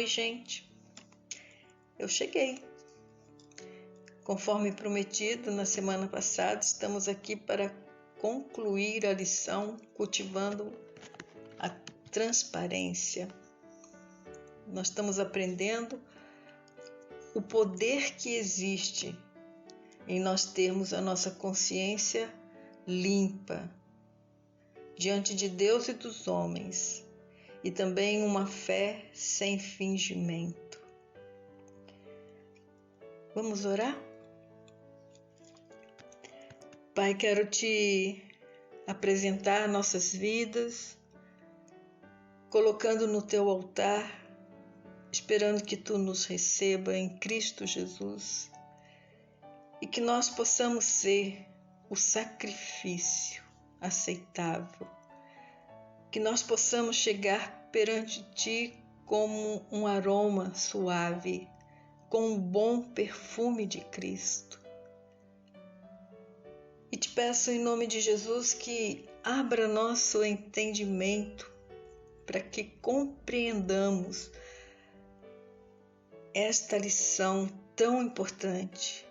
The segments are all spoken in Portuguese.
Oi, gente, eu cheguei. Conforme prometido na semana passada, estamos aqui para concluir a lição cultivando a transparência. Nós estamos aprendendo o poder que existe em nós termos a nossa consciência limpa diante de Deus e dos homens, e também uma fé sem fingimento. Vamos orar? Pai, quero te apresentar nossas vidas, colocando no teu altar, esperando que tu nos receba em Cristo Jesus e que nós possamos ser o sacrifício aceitável, que nós possamos chegar perante ti como um aroma suave, com um bom perfume de Cristo. E te peço em nome de Jesus que abra nosso entendimento para que compreendamos esta lição tão importante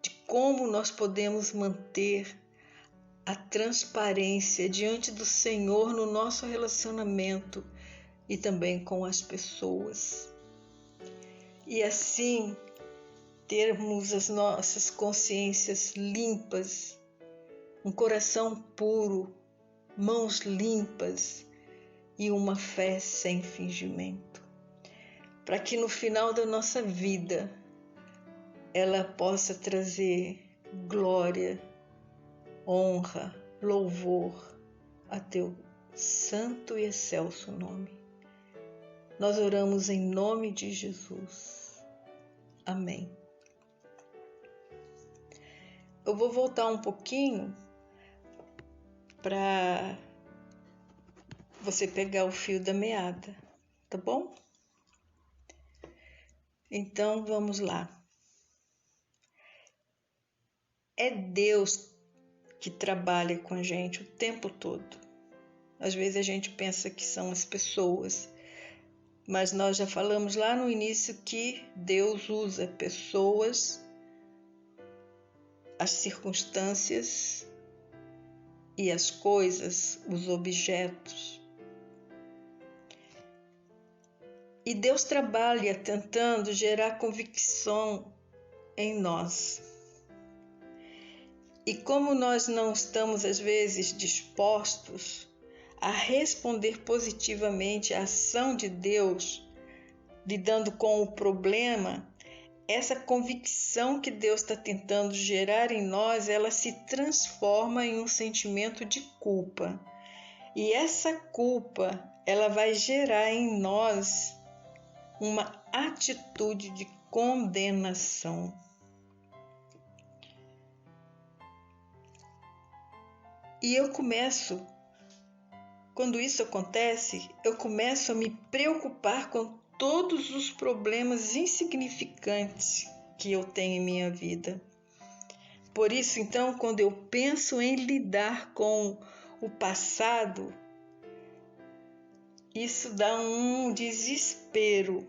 de como nós podemos manter a transparência diante do Senhor no nosso relacionamento e também com as pessoas. E assim termos as nossas consciências limpas, um coração puro, mãos limpas e uma fé sem fingimento, para que no final da nossa vida ela possa trazer glória, honra, louvor a teu santo e excelso nome. Nós oramos em nome de Jesus. Amém. Eu vou voltar um pouquinho para você pegar o fio da meada, tá bom? Então vamos lá. É Deus que trabalha com a gente o tempo todo. Às vezes a gente pensa que são as pessoas, mas nós já falamos lá no início que Deus usa pessoas, as circunstâncias e as coisas, os objetos. E Deus trabalha tentando gerar convicção em nós. E como nós não estamos, às vezes, dispostos a responder positivamente à ação de Deus, lidando com o problema, essa convicção que Deus está tentando gerar em nós, ela se transforma em um sentimento de culpa. E essa culpa, ela vai gerar em nós uma atitude de condenação. E quando isso acontece, eu começo a me preocupar com todos os problemas insignificantes que eu tenho em minha vida. Por isso, então, quando eu penso em lidar com o passado, isso dá um desespero,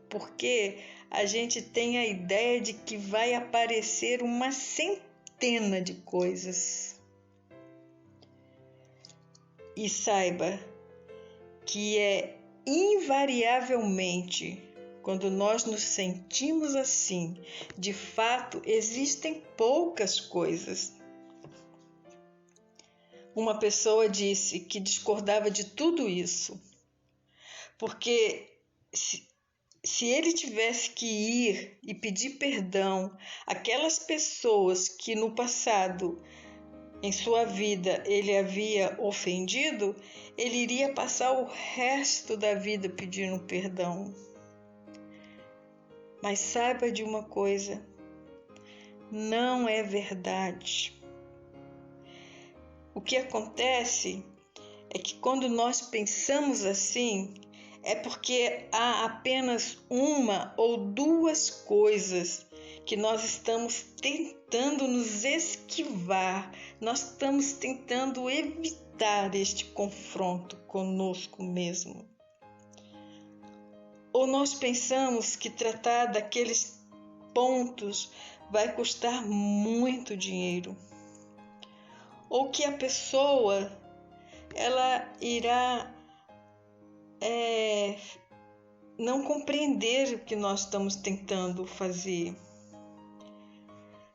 porque a gente tem a ideia de que vai aparecer uma centena de coisas. E saiba que é invariavelmente, quando nós nos sentimos assim, de fato existem poucas coisas. Uma pessoa disse que discordava de tudo isso, porque se ele tivesse que ir e pedir perdão àquelas pessoas que no passado, em sua vida, ele havia ofendido, ele iria passar o resto da vida pedindo perdão. Mas saiba de uma coisa, não é verdade. O que acontece é que quando nós pensamos assim, é porque há apenas uma ou duas coisas que nós estamos tentando nos esquivar, nós estamos tentando evitar este confronto conosco mesmo. Ou nós pensamos que tratar daqueles pontos vai custar muito dinheiro? Ou que a pessoa ela irá não compreender o que nós estamos tentando fazer.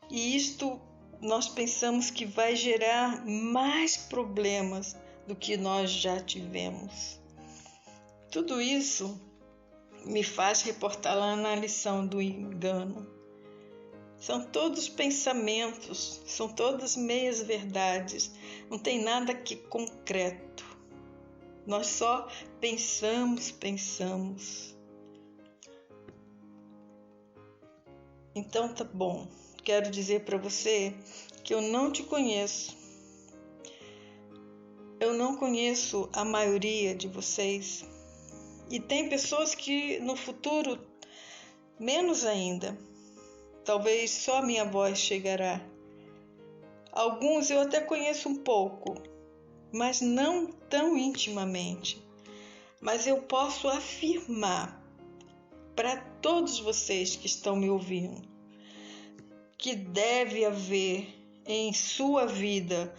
E isto nós pensamos que vai gerar mais problemas do que nós já tivemos. Tudo isso me faz reportar lá na lição do engano. São todos pensamentos, são todas meias verdades, não tem nada aqui concreto. Nós só pensamos. Então tá bom, quero dizer para você que eu não te conheço. Eu não conheço a maioria de vocês. E tem pessoas que no futuro, menos ainda. Talvez só a minha voz chegará. Alguns eu até conheço um pouco, mas não tão intimamente. Mas eu posso afirmar para todos vocês que estão me ouvindo que deve haver em sua vida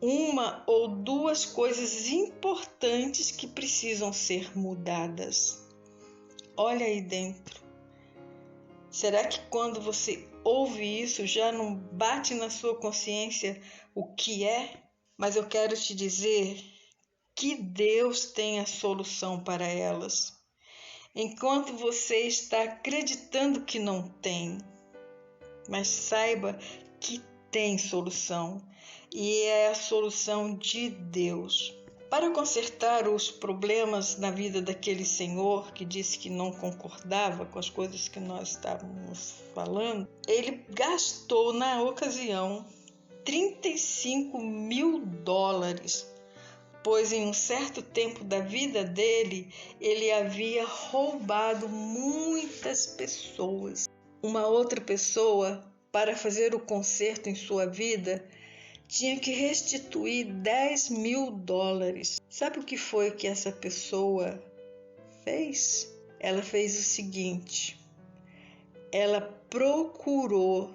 uma ou duas coisas importantes que precisam ser mudadas. Olha aí dentro. Será que quando você ouve isso já não bate na sua consciência o que é? Mas eu quero te dizer que Deus tem a solução para elas. Enquanto você está acreditando que não tem, mas saiba que tem solução, e é a solução de Deus. Para consertar os problemas na vida daquele senhor que disse que não concordava com as coisas que nós estávamos falando, ele gastou na ocasião $35.000, pois em um certo tempo da vida dele, ele havia roubado muitas pessoas. Uma outra pessoa, para fazer o conserto em sua vida, tinha que restituir $10.000. Sabe o que foi que essa pessoa fez? Ela fez o seguinte: ela procurou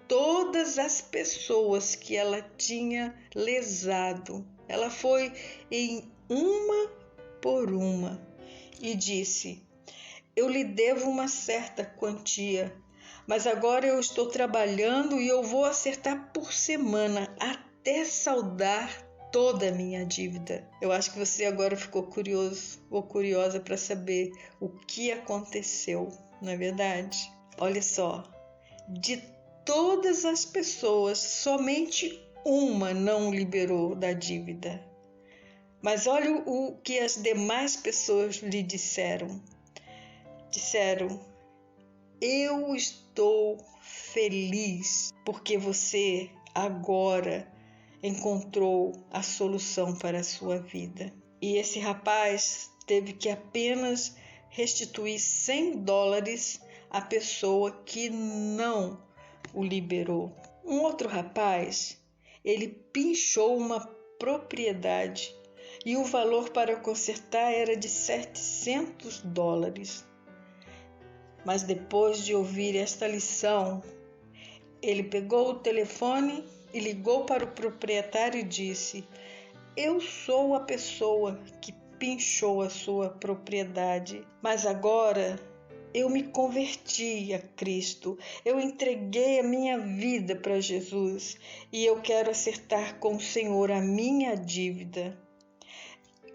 todas as pessoas que ela tinha lesado. Ela foi em uma por uma e disse: eu lhe devo uma certa quantia, mas agora eu estou trabalhando e eu vou acertar por semana até saldar toda a minha dívida. Eu acho que você agora ficou curioso ou curiosa para saber o que aconteceu, não é verdade? Olha só, de todas as pessoas, somente uma não liberou da dívida. Mas olha o que as demais pessoas lhe disseram. Disseram: eu estou feliz porque você agora encontrou a solução para a sua vida. E esse rapaz teve que apenas restituir $100 à pessoa que não o liberou. Um outro rapaz, ele pinchou uma propriedade e o valor para consertar era de $700. Mas depois de ouvir esta lição, ele pegou o telefone e ligou para o proprietário e disse: eu sou a pessoa que pinchou a sua propriedade, mas agora eu me converti a Cristo, eu entreguei a minha vida para Jesus e eu quero acertar com o Senhor a minha dívida.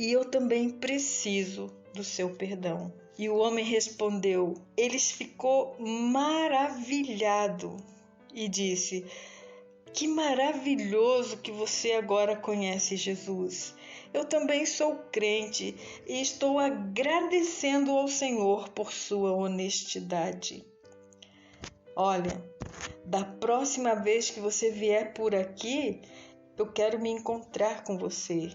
E eu também preciso do seu perdão. E o homem respondeu, ele ficou maravilhado e disse: que maravilhoso que você agora conhece Jesus. Eu também sou crente e estou agradecendo ao Senhor por sua honestidade. Olha, da próxima vez que você vier por aqui, eu quero me encontrar com você.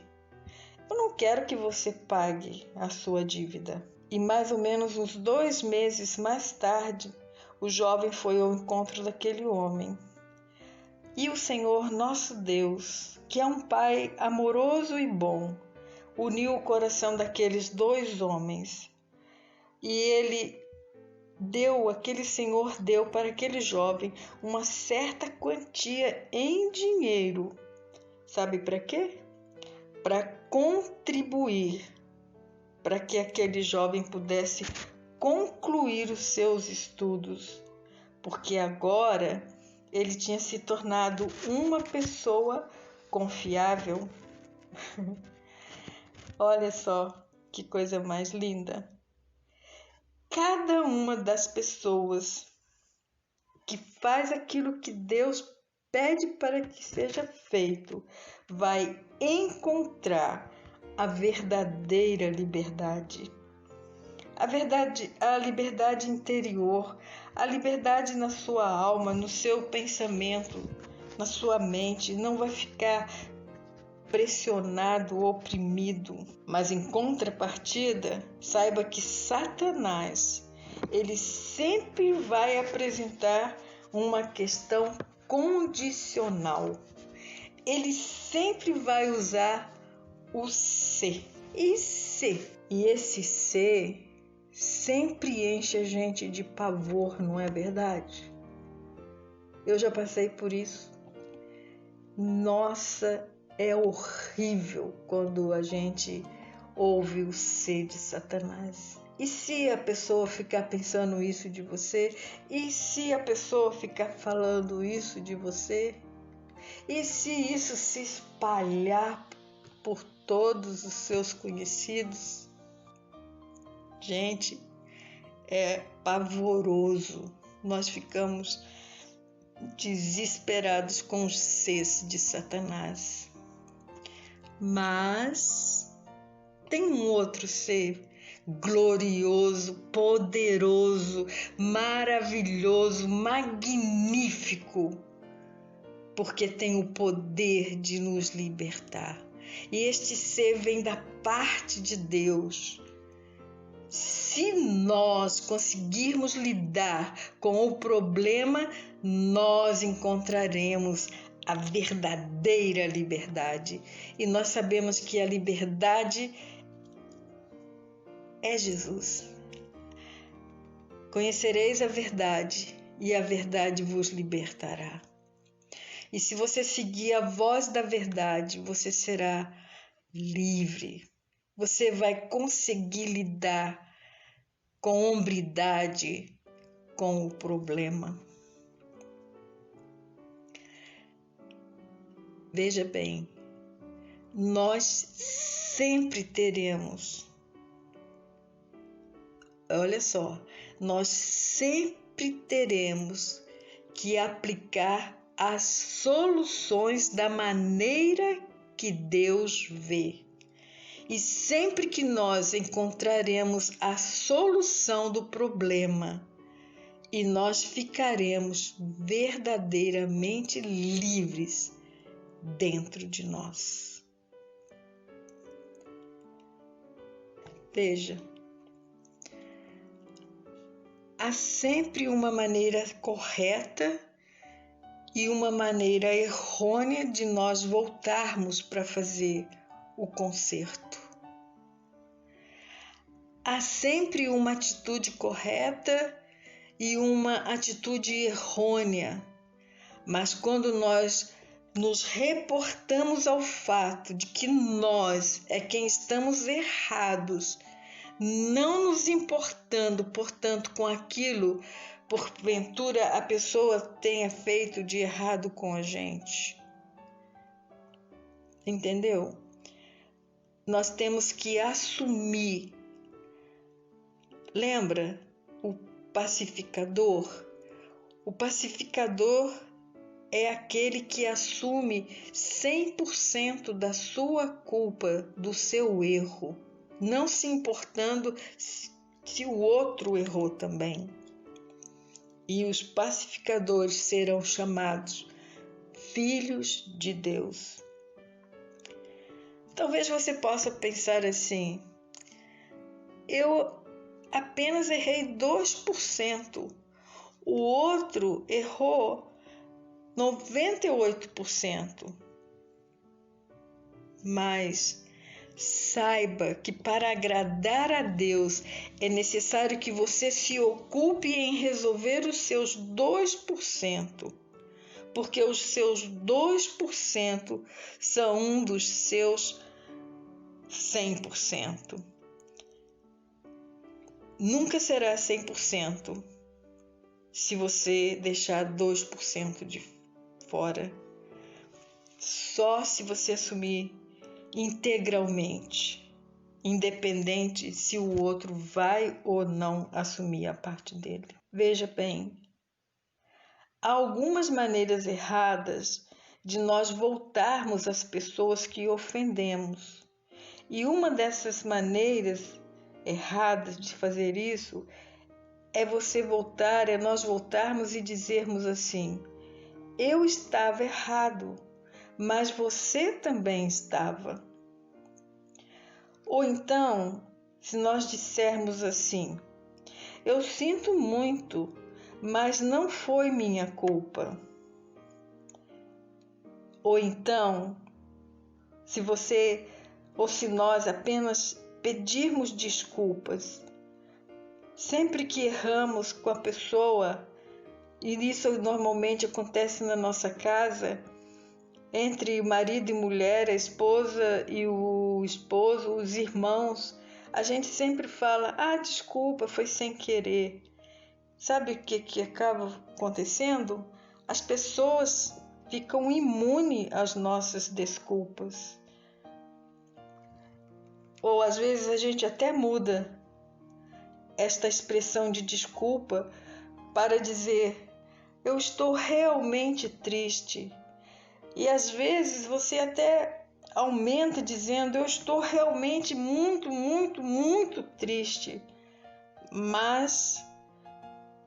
Eu não quero que você pague a sua dívida. E mais ou menos uns 2 meses mais tarde, o jovem foi ao encontro daquele homem. E o Senhor nosso Deus, que é um Pai amoroso e bom, uniu o coração daqueles 2 homens. e aquele senhor deu para aquele jovem uma certa quantia em dinheiro. Sabe para quê? Para contribuir para que aquele jovem pudesse concluir os seus estudos, porque agora ele tinha se tornado uma pessoa confiável. Olha só que coisa mais linda. Cada uma das pessoas que faz aquilo que Deus pede para que seja feito vai encontrar a verdadeira liberdade. A liberdade interior, a liberdade na sua alma, no seu pensamento, na sua mente. Não vai ficar pressionado, oprimido. Mas em contrapartida, saiba que Satanás, ele sempre vai apresentar uma questão condicional. Ele sempre vai usar o se. E esse se sempre enche a gente de pavor, não é verdade? Eu já passei por isso. Nossa, é horrível quando a gente ouve o se de Satanás. E se a pessoa ficar pensando isso de você? E se a pessoa ficar falando isso de você? E se isso se espalhar por todos os seus conhecidos? Gente, é pavoroso. Nós ficamos desesperados com os Cs de Satanás. Mas tem um outro ser glorioso, poderoso, maravilhoso, magnífico, porque tem o poder de nos libertar. E este ser vem da parte de Deus. Se nós conseguirmos lidar com o problema, nós encontraremos a verdadeira liberdade. E nós sabemos que a liberdade é Jesus. Conhecereis a verdade, e a verdade vos libertará. E se você seguir a voz da verdade, você será livre. Você vai conseguir lidar com hombridade com o problema. Veja bem, nós sempre teremos, olha só, nós sempre teremos que aplicar as soluções da maneira que Deus vê. E sempre que nós encontraremos a solução do problema, e nós ficaremos verdadeiramente livres dentro de nós. Veja, há sempre uma maneira correta e uma maneira errônea de nós voltarmos para fazer o conserto. Há sempre uma atitude correta e uma atitude errônea, mas quando nós nos reportamos ao fato de que nós é quem estamos errados, não nos importando, portanto, com aquilo, porventura a pessoa tenha feito de errado com a gente. Entendeu? Nós temos que assumir. Lembra o pacificador? O pacificador é aquele que assume 100% da sua culpa, do seu erro, não se importando se o outro errou também. E os pacificadores serão chamados filhos de Deus. Talvez você possa pensar assim: eu apenas errei 2%, o outro errou 98%. Mas Saiba que para agradar a Deus é necessário que você se ocupe em resolver os seus 2%, porque os seus 2% são um dos seus 100%. Nunca será 100% se você deixar 2% de fora. Só se você assumir integralmente, independente se o outro vai ou não assumir a parte dele. Veja bem, há algumas maneiras erradas de nós voltarmos às pessoas que ofendemos. E uma dessas maneiras erradas de fazer isso é nós voltarmos e dizermos assim: eu estava errado, mas você também estava. Ou então, se nós dissermos assim: eu sinto muito, mas não foi minha culpa. Ou então, se nós apenas pedirmos desculpas, sempre que erramos com a pessoa, e isso normalmente acontece na nossa casa, entre marido e mulher, a esposa e o esposo, os irmãos, a gente sempre fala: desculpa, foi sem querer. Sabe o que acaba acontecendo? As pessoas ficam imunes às nossas desculpas. Ou às vezes a gente até muda esta expressão de desculpa para dizer: eu estou realmente triste. E às vezes você até aumenta dizendo: eu estou realmente muito, muito, muito triste. Mas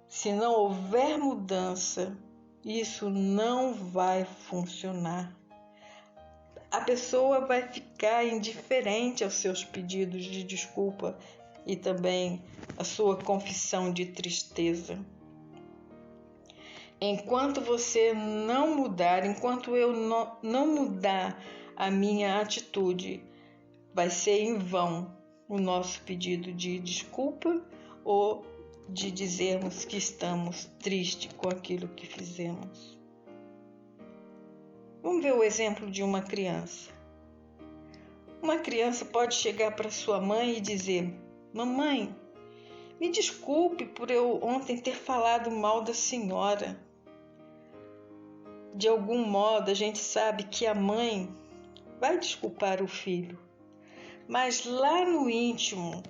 se não houver mudança, isso não vai funcionar. A pessoa vai ficar indiferente aos seus pedidos de desculpa e também à sua confissão de tristeza. Enquanto você não mudar, enquanto eu não mudar a minha atitude, vai ser em vão o nosso pedido de desculpa ou de dizermos que estamos tristes com aquilo que fizemos. Vamos ver o exemplo de uma criança. Uma criança pode chegar para sua mãe e dizer: mamãe, me desculpe por eu ontem ter falado mal da senhora. De algum modo, a gente sabe que a mãe vai desculpar o filho, mas lá no íntimo,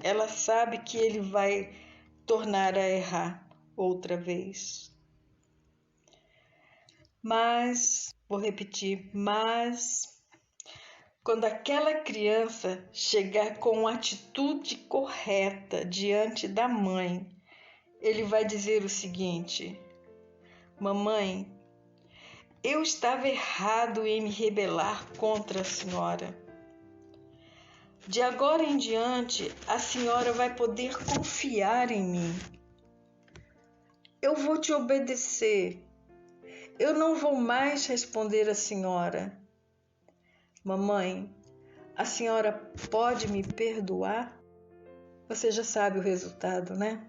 ela sabe que ele vai tornar a errar outra vez. Vou repetir, quando aquela criança chegar com a atitude correta diante da mãe, ele vai dizer o seguinte: mamãe, eu estava errado em me rebelar contra a senhora. De agora em diante, a senhora vai poder confiar em mim. Eu vou te obedecer. Eu não vou mais responder à senhora. Mamãe, a senhora pode me perdoar? Você já sabe o resultado, né?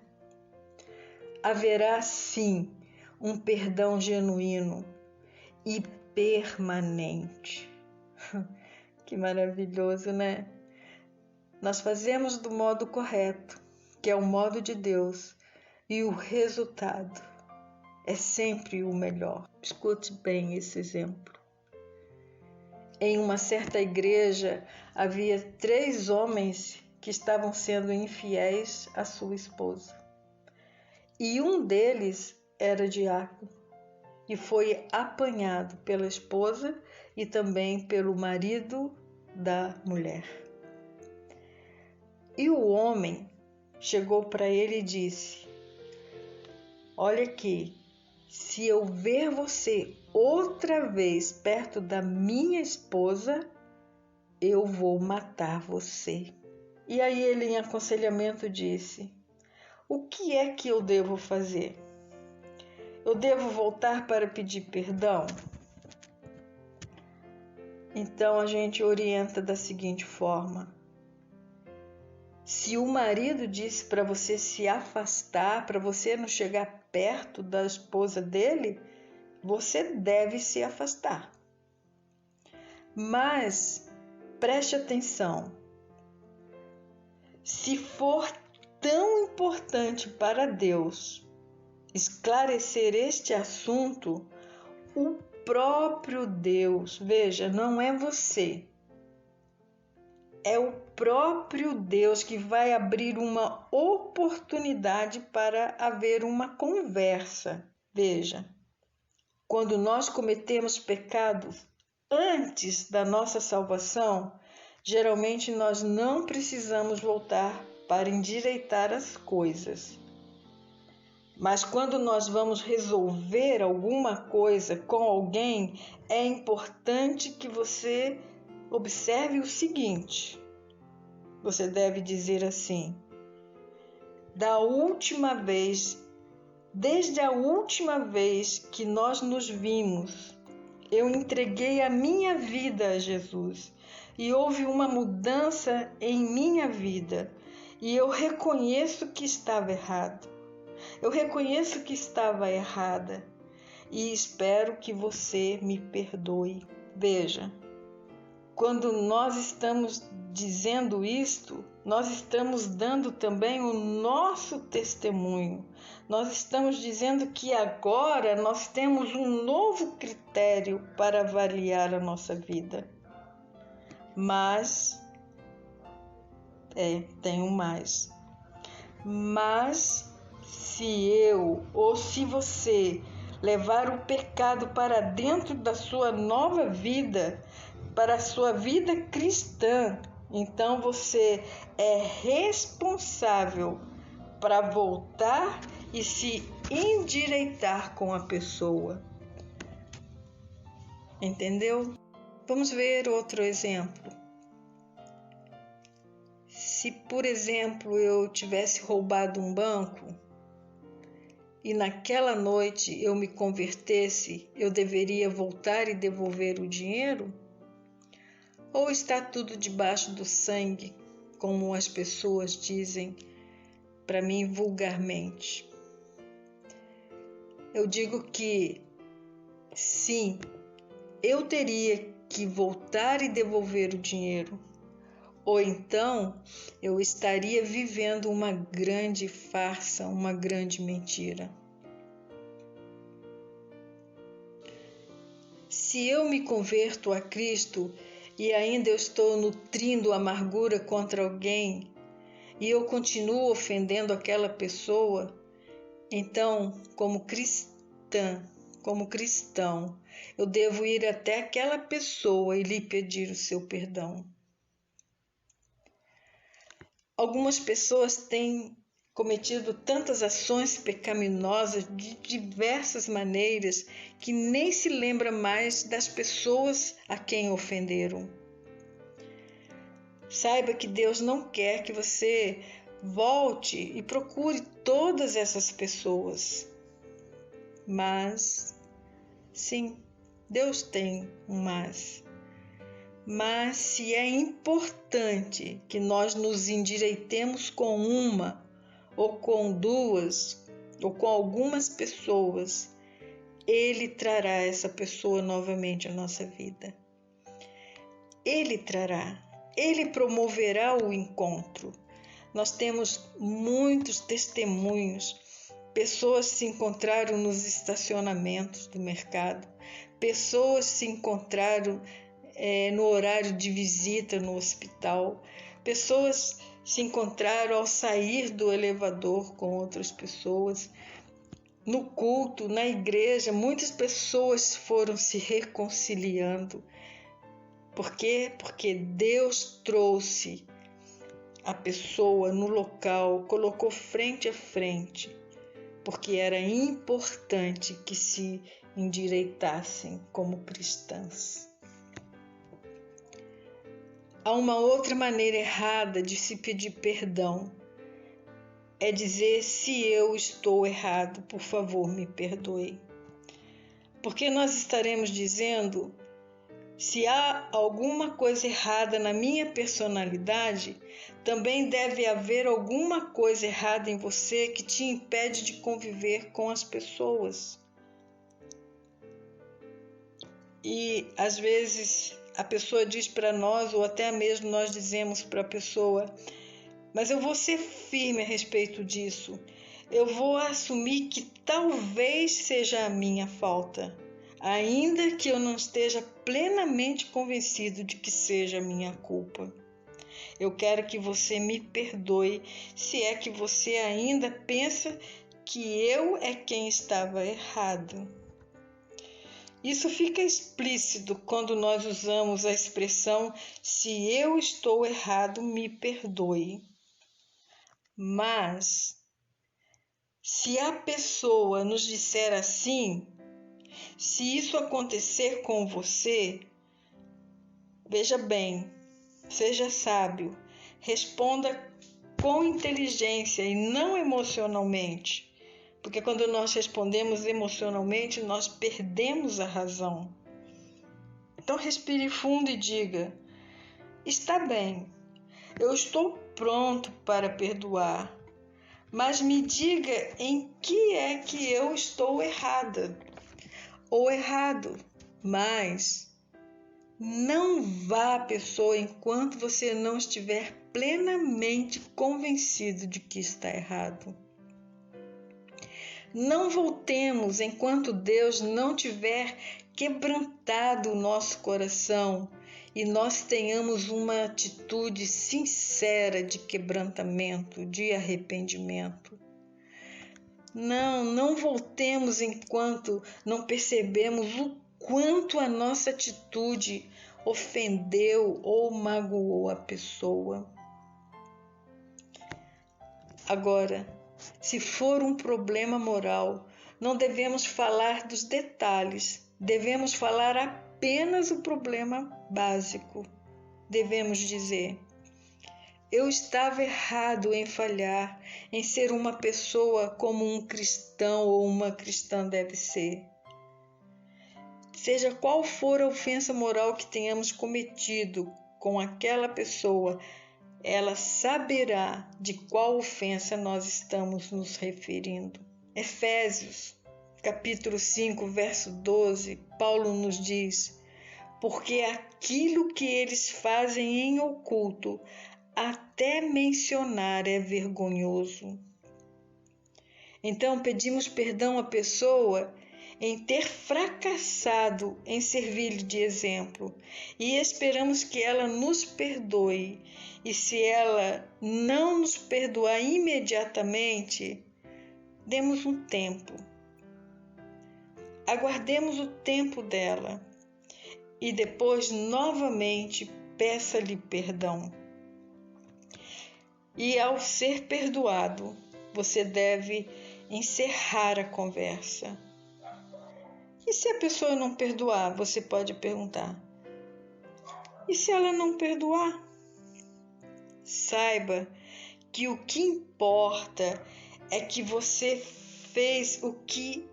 Haverá sim um perdão genuíno e permanente. Que maravilhoso, né? Nós fazemos do modo correto, que é o modo de Deus, e o resultado é sempre o melhor. Escute bem esse exemplo. Em uma certa igreja havia 3 homens que estavam sendo infiéis à sua esposa. E um deles era diácono e foi apanhado pela esposa e também pelo marido da mulher. E o homem chegou para ele e disse: olha aqui, se eu ver você outra vez perto da minha esposa, eu vou matar você. E aí ele, em aconselhamento, disse: o que é que eu devo fazer? Eu devo voltar para pedir perdão? Então a gente orienta da seguinte forma: se o marido disse para você se afastar, para você não chegar perto da esposa dele, você deve se afastar. Mas preste atenção: se for tão importante para Deus esclarecer este assunto, o próprio Deus, veja, não é você, é o próprio Deus que vai abrir uma oportunidade para haver uma conversa. Veja, quando nós cometemos pecados antes da nossa salvação, geralmente nós não precisamos voltar para endireitar as coisas. Mas quando nós vamos resolver alguma coisa com alguém, é importante que você observe o seguinte: você deve dizer assim: desde a última vez que nós nos vimos, eu entreguei a minha vida a Jesus e houve uma mudança em minha vida e eu reconheço que estava errado. Eu reconheço que estava errada e espero que você me perdoe. Veja, quando nós estamos dizendo isto, nós estamos dando também o nosso testemunho. Nós estamos dizendo que agora nós temos um novo critério para avaliar a nossa vida. Mas, tenho mais. Mas se eu ou se você levar o pecado para dentro da sua nova vida, para a sua vida cristã, então você é responsável para voltar e se endireitar com a pessoa. Entendeu? Vamos ver outro exemplo. Se, por exemplo, eu tivesse roubado um banco e naquela noite eu me convertesse, eu deveria voltar e devolver o dinheiro? Ou está tudo debaixo do sangue, como as pessoas dizem para mim vulgarmente? Eu digo que sim, eu teria que voltar e devolver o dinheiro, ou então eu estaria vivendo uma grande farsa, uma grande mentira. Se eu me converto a Cristo e ainda eu estou nutrindo amargura contra alguém e eu continuo ofendendo aquela pessoa, então, como cristão, eu devo ir até aquela pessoa e lhe pedir o seu perdão. Algumas pessoas têm cometido tantas ações pecaminosas de diversas maneiras que nem se lembra mais das pessoas a quem ofenderam. Saiba que Deus não quer que você volte e procure todas essas pessoas. Mas, sim, Deus tem um mas. Mas se é importante que nós nos endireitemos com uma, ou com duas, ou com algumas pessoas, Ele trará essa pessoa novamente à nossa vida. Ele trará, Ele promoverá o encontro. Nós temos muitos testemunhos. Pessoas se encontraram nos estacionamentos do mercado, pessoas se encontraram no horário de visita no hospital, pessoas se encontraram ao sair do elevador com outras pessoas, no culto, na igreja, muitas pessoas foram se reconciliando. Por quê? Porque Deus trouxe a pessoa no local, colocou frente a frente, porque era importante que se endireitassem como cristãs. Há uma outra maneira errada de se pedir perdão. É dizer: se eu estou errado, por favor, me perdoe. Porque nós estaremos dizendo: Se há alguma coisa errada na minha personalidade, também deve haver alguma coisa errada em você que te impede de conviver com as pessoas. E às vezes a pessoa diz para nós, ou até mesmo nós dizemos para a pessoa: mas eu vou ser firme a respeito disso. Eu vou assumir que talvez seja a minha falta, ainda que eu não esteja plenamente convencido de que seja a minha culpa. Eu quero que você me perdoe se é que você ainda pensa que eu é quem estava errado. Isso fica explícito quando nós usamos a expressão "se eu estou errado, me perdoe". Mas, se a pessoa nos disser assim, se isso acontecer com você, veja bem, seja sábio, responda com inteligência e não emocionalmente, porque quando nós respondemos emocionalmente, nós perdemos a razão. Então respire fundo e diga: está bem, eu estou pronto para perdoar, mas me diga em que é que eu estou errada ou errado. Mas não vá à pessoa enquanto você não estiver plenamente convencido de que está errado. Não voltemos enquanto Deus não tiver quebrantado o nosso coração e nós tenhamos uma atitude sincera de quebrantamento, de arrependimento. Não voltemos enquanto não percebemos o quanto a nossa atitude ofendeu ou magoou a pessoa. Agora, se for um problema moral, não devemos falar dos detalhes, devemos falar apenas o problema básico. Devemos dizer: eu estava errado em falhar, em ser uma pessoa como um cristão ou uma cristã deve ser. Seja qual for a ofensa moral que tenhamos cometido com aquela pessoa, ela saberá de qual ofensa nós estamos nos referindo. Efésios, capítulo 5, verso 12, Paulo nos diz: porque aquilo que eles fazem em oculto, até mencionar é vergonhoso. Então pedimos perdão à pessoa em ter fracassado em servir-lhe de exemplo e esperamos que ela nos perdoe. E se ela não nos perdoar imediatamente, demos um tempo. Aguardemos o tempo dela e depois novamente peça-lhe perdão. E ao ser perdoado, você deve encerrar a conversa. E se a pessoa não perdoar, você pode perguntar: e se ela não perdoar? Saiba que o que importa é que você fez o que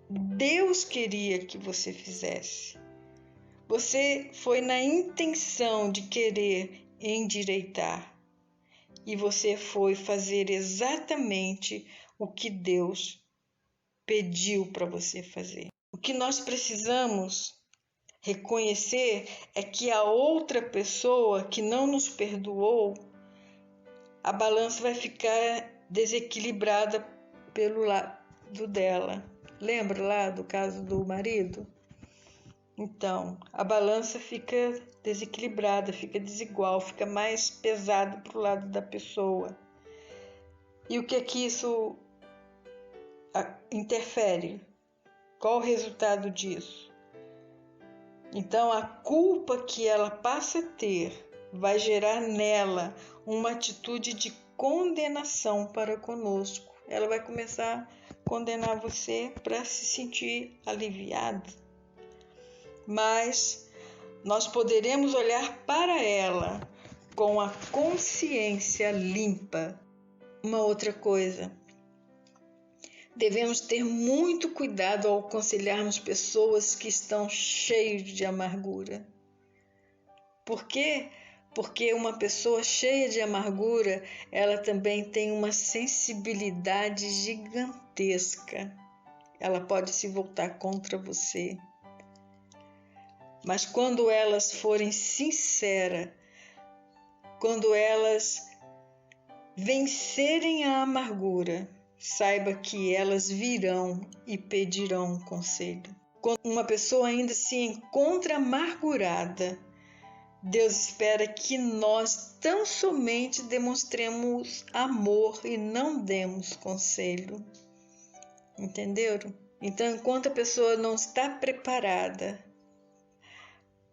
Deus queria que você fizesse. Você foi na intenção de querer endireitar e você foi fazer exatamente o que Deus pediu para você fazer. O que nós precisamos reconhecer é que a outra pessoa que não nos perdoou, a balança vai ficar desequilibrada pelo lado dela. Lembra lá do caso do marido? Então, a balança fica desequilibrada, fica desigual, fica mais pesado para o lado da pessoa. E o que é que isso interfere? Qual o resultado disso? Então, a culpa que ela passa a ter vai gerar nela uma atitude de condenação para conosco. Ela vai começar a condenar você para se sentir aliviada. Mas nós poderemos olhar para ela com a consciência limpa. Uma outra coisa, devemos ter muito cuidado ao aconselharmos pessoas que estão cheias de amargura. Por quê? Porque uma pessoa cheia de amargura, ela também tem uma sensibilidade gigantesca. Ela pode se voltar contra você. Mas quando elas forem sinceras, quando elas vencerem a amargura, saiba que elas virão e pedirão conselho. Quando uma pessoa ainda se encontra amargurada, Deus espera que nós tão somente demonstremos amor e não demos conselho. Entenderam? Então, enquanto a pessoa não está preparada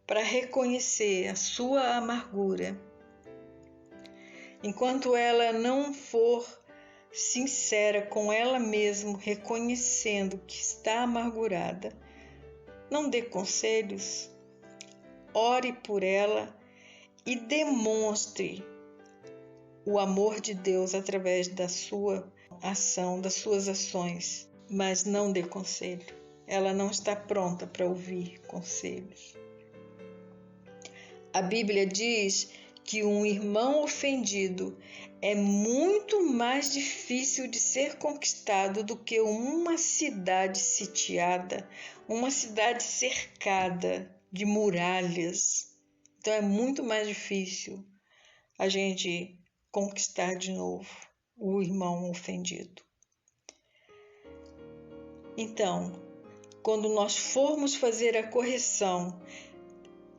para reconhecer a sua amargura, enquanto ela não for sincera com ela mesma, reconhecendo que está amargurada, não dê conselhos. Ore por ela e demonstre o amor de Deus através da sua ação, das suas ações, mas não dê conselho. Ela não está pronta para ouvir conselhos. A Bíblia diz que um irmão ofendido é muito mais difícil de ser conquistado do que uma cidade sitiada, uma cidade cercada de muralhas. Então é muito mais difícil a gente conquistar de novo o irmão ofendido. Então, quando nós formos fazer a correção,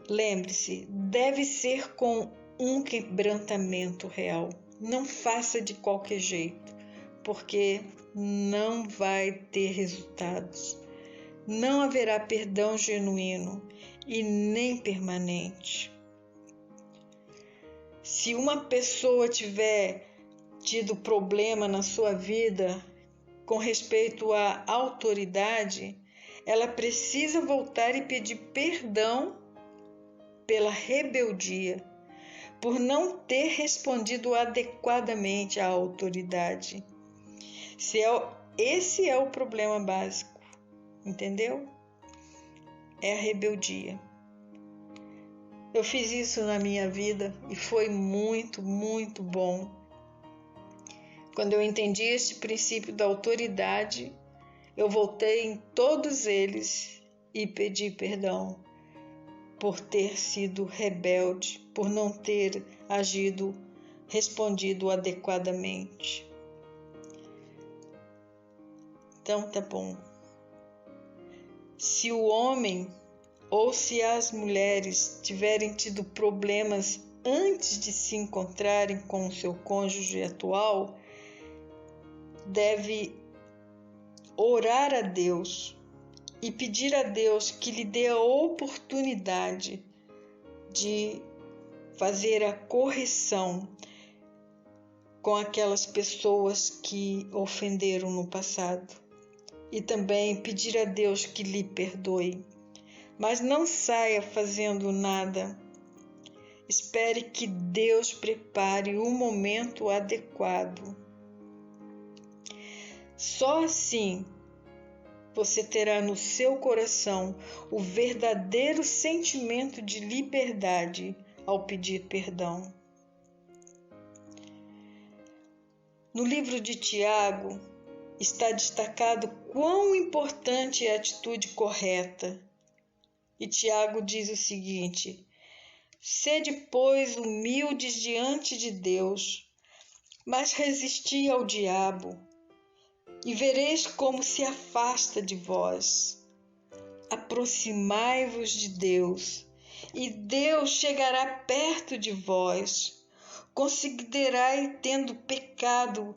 lembre-se, deve ser com um quebrantamento real. Não faça de qualquer jeito, porque não vai ter resultados. Não haverá perdão genuíno e nem permanente. Se uma pessoa tiver tido problema na sua vida com respeito à autoridade, ela precisa voltar e pedir perdão pela rebeldia, por não ter respondido adequadamente à autoridade. Esse é o problema básico, entendeu? É a rebeldia. Eu fiz isso na minha vida e foi muito, muito bom. Quando eu entendi este princípio da autoridade, eu voltei em todos eles e pedi perdão por ter sido rebelde, por não ter respondido adequadamente. Então tá bom. Se o homem ou se as mulheres tiverem tido problemas antes de se encontrarem com o seu cônjuge atual, deve orar a Deus e pedir a Deus que lhe dê a oportunidade de fazer a correção com aquelas pessoas que ofenderam no passado. E também pedir a Deus que lhe perdoe. Mas não saia fazendo nada. Espere que Deus prepare o momento adequado. Só assim você terá no seu coração o verdadeiro sentimento de liberdade ao pedir perdão. No livro de Tiago está destacado quão importante é a atitude correta. E Tiago diz o seguinte: sede, pois, humildes diante de Deus, mas resisti ao diabo, e vereis como se afasta de vós. Aproximai-vos de Deus, e Deus chegará perto de vós. Considerai, tendo pecado,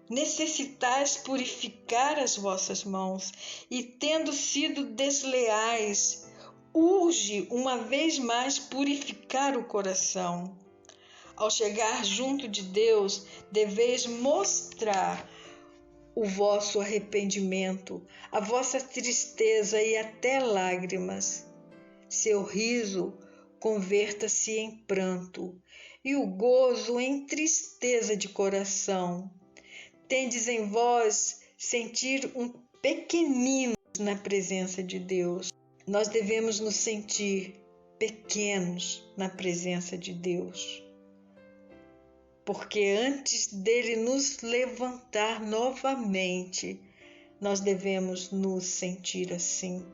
necessitais purificar as vossas mãos, e tendo sido desleais, urge uma vez mais purificar o coração. Ao chegar junto de Deus, deveis mostrar o vosso arrependimento, a vossa tristeza e até lágrimas. Seu riso converta-se em pranto e o gozo em tristeza de coração. Tendes em vós sentir um pequenino na presença de Deus. Nós devemos nos sentir pequenos na presença de Deus. Porque antes dele nos levantar novamente, nós devemos nos sentir assim.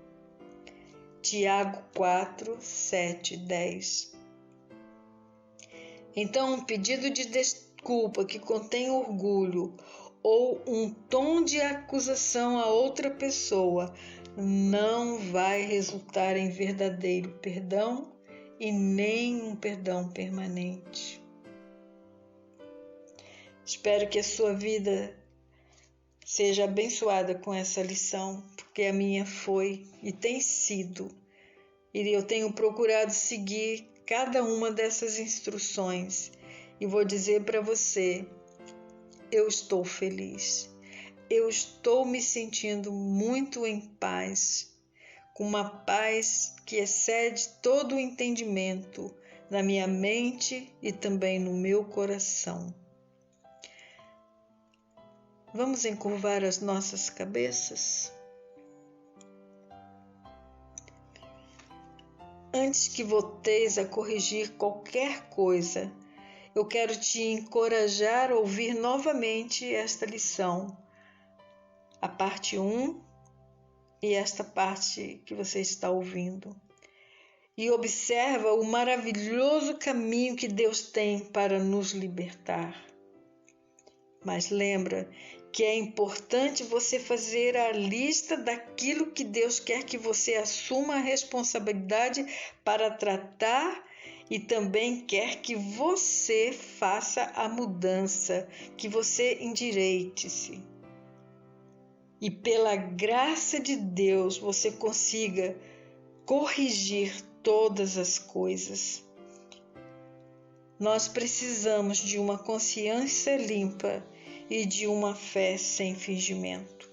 Tiago 4, 7, 10. Então, um pedido de desculpa que contém orgulho ou um tom de acusação a outra pessoa não vai resultar em verdadeiro perdão e nem um perdão permanente. Espero que a sua vida seja abençoada com essa lição, porque a minha foi e tem sido. E eu tenho procurado seguir cada uma dessas instruções. E vou dizer para você, eu estou feliz. Eu estou me sentindo muito em paz, com uma paz que excede todo o entendimento na minha mente e também no meu coração. Vamos encurvar as nossas cabeças? Antes que volteis a corrigir qualquer coisa, eu quero te encorajar a ouvir novamente esta lição, a parte 1 e esta parte que você está ouvindo. E observa o maravilhoso caminho que Deus tem para nos libertar. Mas lembra que é importante você fazer a lista daquilo que Deus quer que você assuma a responsabilidade para tratar e também quer que você faça a mudança, que você endireite-se. E pela graça de Deus você consiga corrigir todas as coisas. Nós precisamos de uma consciência limpa e de uma fé sem fingimento.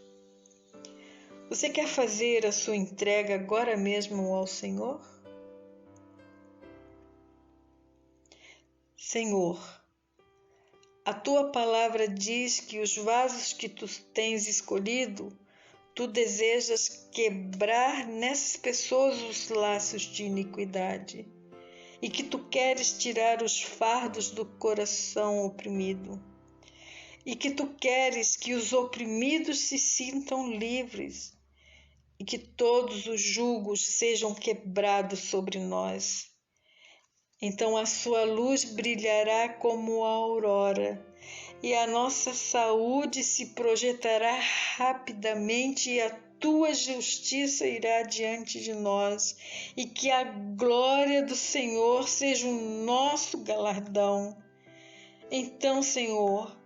Você quer fazer a sua entrega agora mesmo ao Senhor? Senhor, a tua palavra diz que os vasos que tu tens escolhido, tu desejas quebrar nessas pessoas os laços de iniquidade e que tu queres tirar os fardos do coração oprimido. E que tu queres que os oprimidos se sintam livres e que todos os julgos sejam quebrados sobre nós. Então a sua luz brilhará como a aurora e a nossa saúde se projetará rapidamente e a tua justiça irá diante de nós e que a glória do Senhor seja o nosso galardão. Então, Senhor,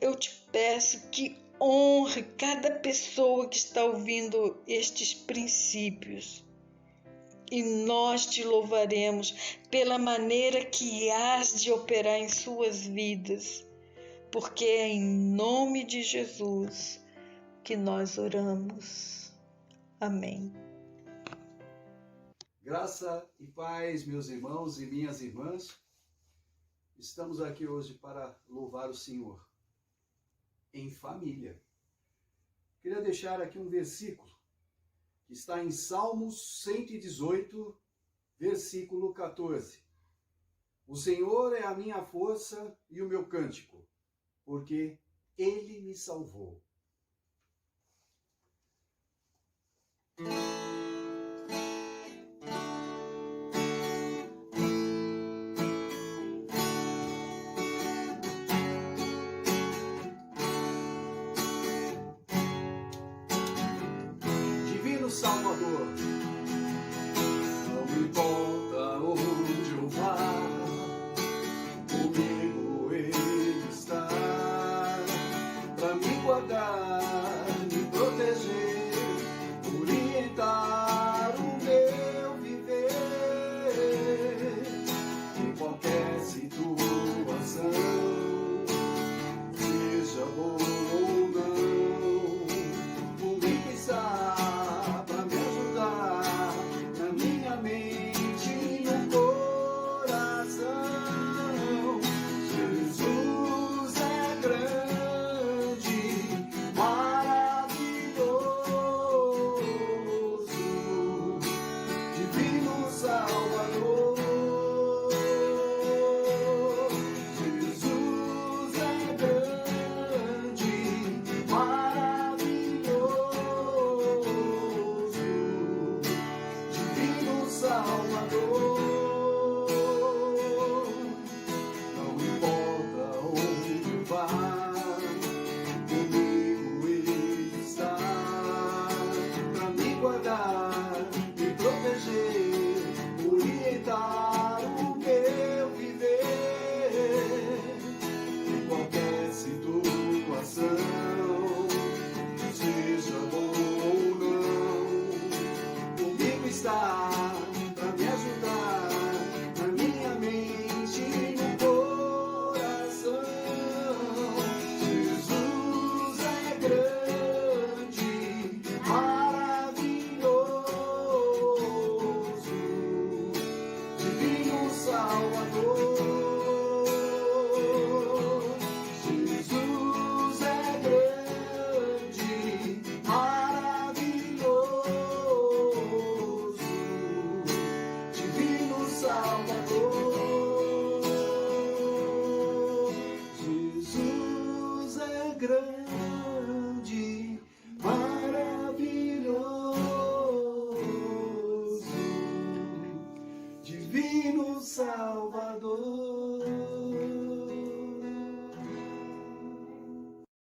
eu te peço que honre cada pessoa que está ouvindo estes princípios. E nós te louvaremos pela maneira que hás de operar em suas vidas, porque é em nome de Jesus que nós oramos. Amém. Graça e paz, meus irmãos e minhas irmãs. Estamos aqui hoje para louvar o Senhor em família. Queria deixar aqui um versículo que está em Salmos 118, versículo 14. O Senhor é a minha força e o meu cântico, porque Ele me salvou. Salvador, não importa onde eu vá, comigo Ele está, pra me guardar está.